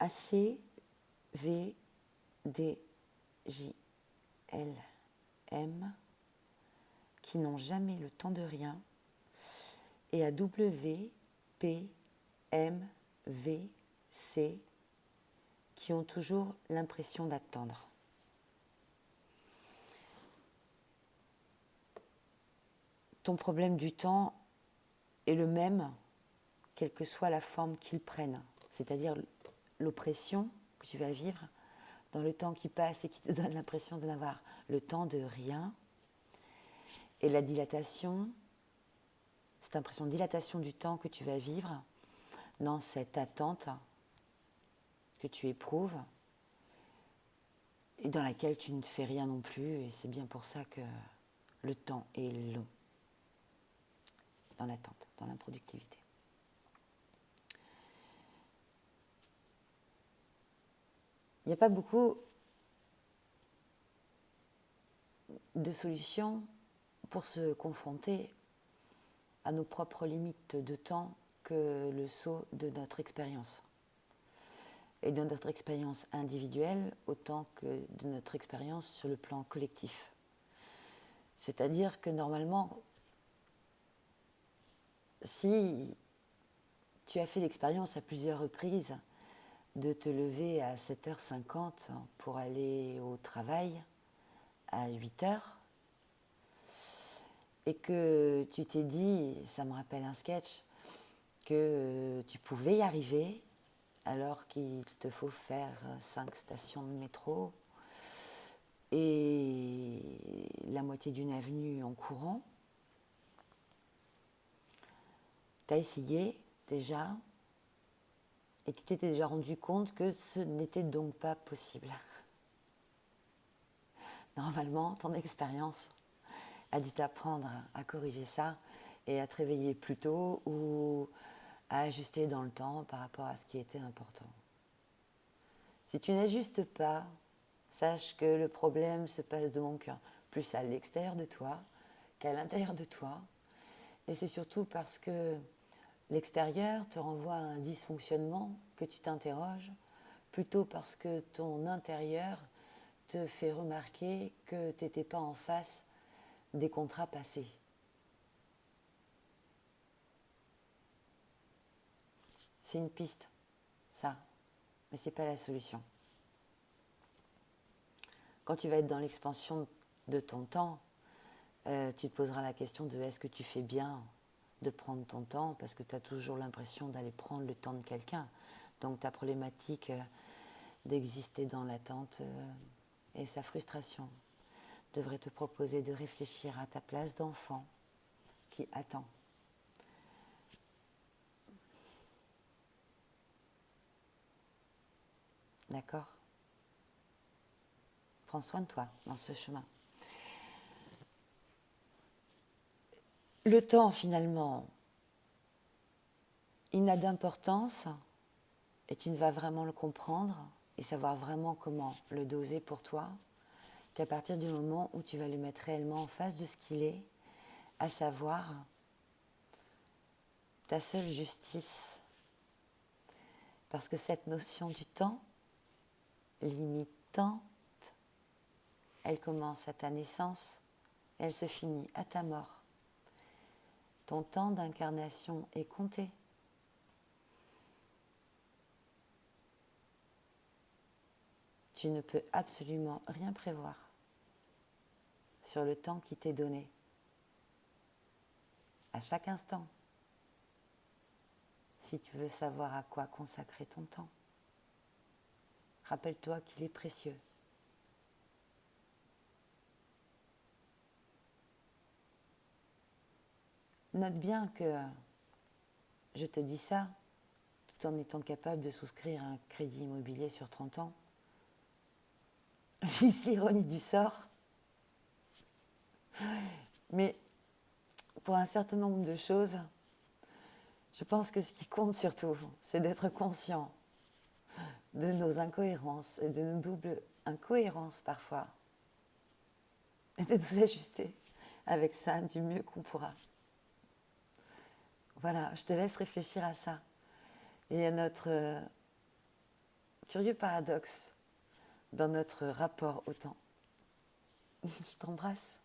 ACVDJLM qui n'ont jamais le temps de rien, et à WPMVC qui ont toujours l'impression d'attendre. Ton problème du temps est le même, quelle que soit la forme qu'il prenne, c'est-à-dire l'oppression que tu vas vivre dans le temps qui passe et qui te donne l'impression de n'avoir le temps de rien, et la dilatation, cette impression de dilatation du temps que tu vas vivre dans cette attente que tu éprouves et dans laquelle tu ne fais rien non plus, et c'est bien pour ça que le temps est long dans l'attente, dans l'improductivité. Il n'y a pas beaucoup de solutions pour se confronter à nos propres limites de temps que le saut de notre expérience. Et de notre expérience individuelle autant que de notre expérience sur le plan collectif. C'est-à-dire que normalement, si tu as fait l'expérience à plusieurs reprises de te lever à 7h50 pour aller au travail à 8h, et que tu t'es dit, ça me rappelle un sketch, que tu pouvais y arriver alors qu'il te faut faire 5 stations de métro et la moitié d'une avenue en courant. Tu as essayé déjà et tu t'étais déjà rendu compte que ce n'était donc pas possible. Normalement, ton expérience a dû t'apprendre à corriger ça et à te réveiller plus tôt ou à ajuster dans le temps par rapport à ce qui était important. Si tu n'ajustes pas, sache que le problème se passe donc plus à l'extérieur de toi qu'à l'intérieur de toi. Et c'est surtout parce que l'extérieur te renvoie à un dysfonctionnement que tu t'interroges, plutôt parce que ton intérieur te fait remarquer que tu n'étais pas en face des contrats passés. C'est une piste, ça, mais ce n'est pas la solution. Quand tu vas être dans l'expansion de ton temps, tu te poseras la question de est-ce que tu fais bien de prendre ton temps, parce que tu as toujours l'impression d'aller prendre le temps de quelqu'un. Donc ta problématique d'exister dans l'attente et sa frustration devrait te proposer de réfléchir à ta place d'enfant qui attend. D'accord ? Prends soin de toi dans ce chemin. Le temps, finalement, il n'a d'importance, et tu ne vas vraiment le comprendre et savoir vraiment comment le doser pour toi qu'à partir du moment où tu vas le mettre réellement en face de ce qu'il est, à savoir ta seule justice. Parce que cette notion du temps limitante, elle commence à ta naissance, elle se finit à ta mort. Ton temps d'incarnation est compté. Tu ne peux absolument rien prévoir sur le temps qui t'est donné, à chaque instant, si tu veux savoir à quoi consacrer ton temps. Rappelle-toi qu'il est précieux. Note bien que je te dis ça tout en étant capable de souscrire un crédit immobilier sur 30 ans. Vice l'ironie du sort. Mais pour un certain nombre de choses, je pense que ce qui compte surtout, c'est d'être conscient de nos incohérences et de nos doubles incohérences parfois. Et de nous ajuster avec ça du mieux qu'on pourra. Voilà, je te laisse réfléchir à ça et à notre curieux paradoxe dans notre rapport au temps. Je t'embrasse.